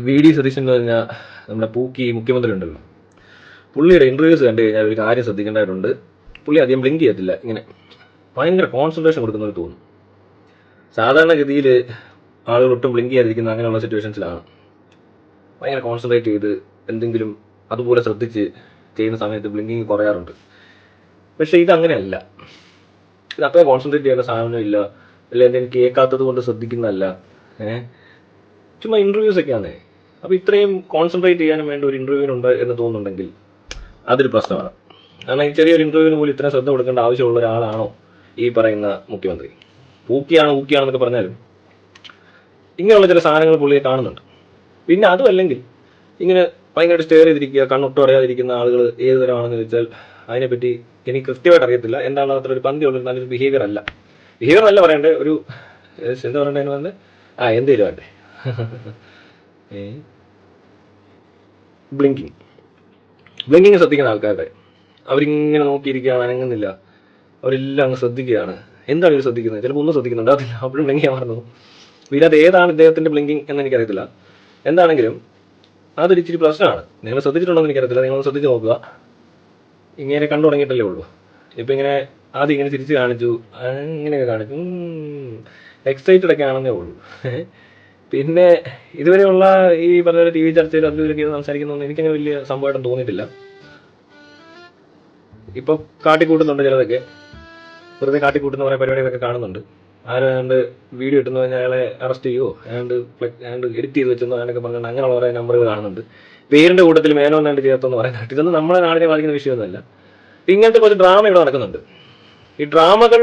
V D Satheesan എന്ന് പറഞ്ഞാൽ നമ്മുടെ പൂക്കി മുഖ്യമന്ത്രി ഉണ്ടല്ലോ, പുള്ളിയുടെ ഇന്റർവ്യൂസ് കണ്ടു കഴിഞ്ഞാൽ ഒരു കാര്യം ശ്രദ്ധിക്കേണ്ടതായിട്ടുണ്ട്. പുള്ളി അധികം ബ്ലിങ്ക് ചെയ്യത്തില്ല, ഇങ്ങനെ ഭയങ്കര കോൺസെൻട്രേഷൻ കൊടുക്കുന്നവർ തോന്നും. സാധാരണഗതിയിൽ ആളുകൾ ഒട്ടും ബ്ലിങ്ക് ചെയ്യാതിരിക്കുന്ന അങ്ങനെയുള്ള സിറ്റുവേഷൻസിലാണ് ഭയങ്കര കോൺസെൻട്രേറ്റ് ചെയ്ത് എന്തെങ്കിലും അതുപോലെ ശ്രദ്ധിച്ച് ചെയ്യുന്ന സമയത്ത് ബ്ലിങ്കിങ് കുറയാറുണ്ട്. പക്ഷേ ഇത് അങ്ങനെയല്ല. ഇത് അത്ര കോൺസെൻട്രേറ്റ് ചെയ്യേണ്ട സാധനമില്ല, അല്ലെ എന്തെങ്കിലും കേൾക്കാത്തത് കൊണ്ട് ശ്രദ്ധിക്കുന്നതല്ല. ചുമ്മാ ഇൻ്റർവ്യൂസ് ഒക്കെയാണ്. അപ്പോൾ ഇത്രയും കോൺസെൻട്രേറ്റ് ചെയ്യാനും വേണ്ട ഒരു ഇൻ്റർവ്യൂവിനുണ്ട് എന്ന് തോന്നുന്നുണ്ടെങ്കിൽ അതൊരു പ്രശ്നമാണ്. കാരണം ഈ ചെറിയൊരു ഇൻ്റർവ്യൂവിന് പോലും ഇത്രയും ശ്രദ്ധ കൊടുക്കേണ്ട ആവശ്യമുള്ള ഒരാളാണോ ഈ പറയുന്ന മുഖ്യമന്ത്രി? ഊക്കിയാണെന്നൊക്കെ പറഞ്ഞാലും ഇങ്ങനെയുള്ള ചില സാധനങ്ങൾ പുള്ളിയെ കാണുന്നുണ്ട്. പിന്നെ അതും അല്ലെങ്കിൽ ഇങ്ങനെ ഭയങ്കരമായിട്ട് സ്റ്റെയർ ചെയ്തിരിക്കുക, കണ്ണൊട്ടും അറിയാതിരിക്കുന്ന ആളുകൾ ഏത് തരമാണെന്ന് വെച്ചാൽ അതിനെപ്പറ്റി എനിക്ക് കൃത്യമായിട്ട് അറിയത്തില്ല. എന്താണ് അത്ര ഒരു പന്തിയുള്ള നല്ലൊരു ബിഹേവിയർ അല്ല. ബിഹേവിയർ നല്ല പറയണ്ടേ, ഒരു എന്താ പറയണ്ടേന്ന് പറഞ്ഞ് എന്തേലും വേണ്ടേ. ബ്ലിങ്കിങ് ശ്രദ്ധിക്കുന്ന ആൾക്കാരുടെ അവരിങ്ങനെ നോക്കിയിരിക്കുകയാണ്, അനങ്ങുന്നില്ല, അവരെല്ലാം അങ്ങ് ശ്രദ്ധിക്കുകയാണ്. എന്താണ് ഇവർ ശ്രദ്ധിക്കുന്നത്? ചിലപ്പോൾ ഒന്നും ശ്രദ്ധിക്കുന്നുണ്ട്, അതില്ല, അപ്പോഴും ബ്ലിങ്ക് ചെയ്യാൻ മറന്നു. ഇതിനകത്ത് ഏതാണ് ഇദ്ദേഹത്തിന്റെ ബ്ലിങ്കിങ് എന്ന് എനിക്കറിയത്തില്ല. എന്താണെങ്കിലും അതൊരു ഇച്ചിരി പ്രശ്നമാണ്. നിങ്ങൾ ശ്രദ്ധിച്ചിട്ടുണ്ടോ എന്ന് എനിക്കറിയത്തില്ല. നിങ്ങളൊന്ന് ശ്രദ്ധിച്ച് നോക്കുക. ഇങ്ങനെ കണ്ടു തുടങ്ങിയിട്ടല്ലേ ഉള്ളൂ. ഇപ്പം ഇങ്ങനെ ആദ്യം ഇങ്ങനെ തിരിച്ച് കാണിച്ചു, ഇങ്ങനെയൊക്കെ കാണിച്ചു, എക്സൈറ്റഡ് ഒക്കെ ആണെന്നേ ഉള്ളൂ. പിന്നെ ഇതുവരെയുള്ള ഈ പറഞ്ഞ ടി വി ചർച്ചയിൽ അതിലൊക്കെ സംസാരിക്കുന്നൊന്നും എനിക്കങ്ങനെ വലിയ സംഭവമായിട്ടും തോന്നിയിട്ടില്ല. ഇപ്പൊ കാട്ടിക്കൂട്ടുന്നുണ്ട് ചിലതൊക്കെ, വെറുതെ കാട്ടിക്കൂട്ടുന്ന കുറേ പരിപാടികളൊക്കെ കാണുന്നുണ്ട്. ആരാണ്ട് വീഡിയോ ഇട്ടെന്ന് പറഞ്ഞാൽ അയാളെ അറസ്റ്റ് ചെയ്യുമോ, അയാണ്ട് എഡിറ്റ് ചെയ്ത് വെച്ചെന്നോ അങ്ങനെയൊക്കെ പറഞ്ഞുകൊണ്ട് അങ്ങനെയുള്ള കുറേ നമ്പറുകൾ കാണുന്നുണ്ട്. പേരിന്റെ കൂട്ടത്തിൽ മേനോന്നാണ്ട് ചേർത്തെന്ന് പറയുന്നുണ്ട്. ഇതൊന്നും നമ്മളെ നാടിനെ ബാധിക്കുന്ന വിഷയമൊന്നുമല്ല. ഇങ്ങനത്തെ കുറച്ച് ഡ്രാമ ഇവിടെ നടക്കുന്നുണ്ട്. ഈ ഡ്രാമകൾ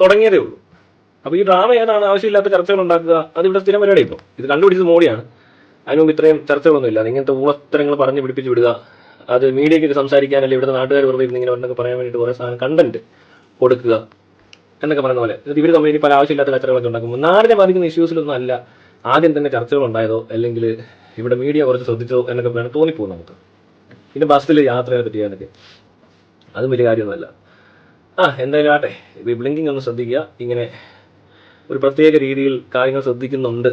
തുടങ്ങിയതേ ഉള്ളൂ. അപ്പോൾ ഈ ഡ്രാമ ഏതാണ് ആവശ്യമില്ലാത്ത ചർച്ചകൾ ഉണ്ടാക്കുക, അതിവിടെ സ്ഥിരം പരിപാടി. ഇപ്പോൾ ഇത് കണ്ടുപിടിച്ചത് മോഡിയാണ്. അതിന് മുമ്പ് ഇത്രയും ചർച്ചകളൊന്നുമില്ല. ഇങ്ങനത്തെ ഊളത്തരങ്ങൾ പറഞ്ഞ് പിടിപ്പിച്ച് വിടുക, അത് മീഡിയയ്ക്ക് സംസാരിക്കാനല്ലേ ഇവിടുത്തെ നാട്ടുകാർ വെറുതെ ഇരുന്ന് ഇങ്ങനെ ഒന്നൊക്കെ പറയാൻ വേണ്ടിയിട്ട് കുറേ സാധനം കണ്ടന്റ് കൊടുക്കുക എന്നൊക്കെ പറയുന്ന പോലെ ഇവർ തമ്മിൽ പല ആവശ്യമില്ലാത്ത ചർച്ചകളൊക്കെ ഉണ്ടാക്കുമ്പോൾ നാടിനെ ബാധിക്കുന്ന ഇഷ്യൂസിലൊന്നും അല്ല ആദ്യം തന്നെ ചർച്ചകൾ ഉണ്ടായതോ അല്ലെങ്കിൽ ഇവിടെ മീഡിയ കുറച്ച് ശ്രദ്ധിച്ചോ എന്നൊക്കെ വേണം തോന്നിപ്പോകും നമുക്ക്. പിന്നെ ബസ്സിൽ യാത്രയെ പറ്റി ചെയ്യാനൊക്കെ അതും വലിയ കാര്യമൊന്നുമല്ല. എന്തായാലും ആട്ടെ, ബ്ലിങ്കിങ് ഒന്ന് ശ്രദ്ധിക്കുക. ഇങ്ങനെ ഒരു പ്രത്യേക രീതിയിൽ കാര്യങ്ങൾ ശ്രദ്ധിക്കുന്നുണ്ട്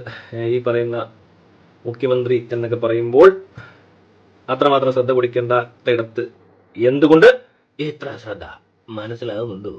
ഈ പറയുന്ന മുഖ്യമന്ത്രി എന്നൊക്കെ പറയുമ്പോൾ അത്രമാത്രം ശ്രദ്ധ കൊടുക്കേണ്ടയിടത്ത് എന്തുകൊണ്ട് ഇത്ര ശ്രദ്ധ മനസ്സിലാകുന്നുണ്ടോ?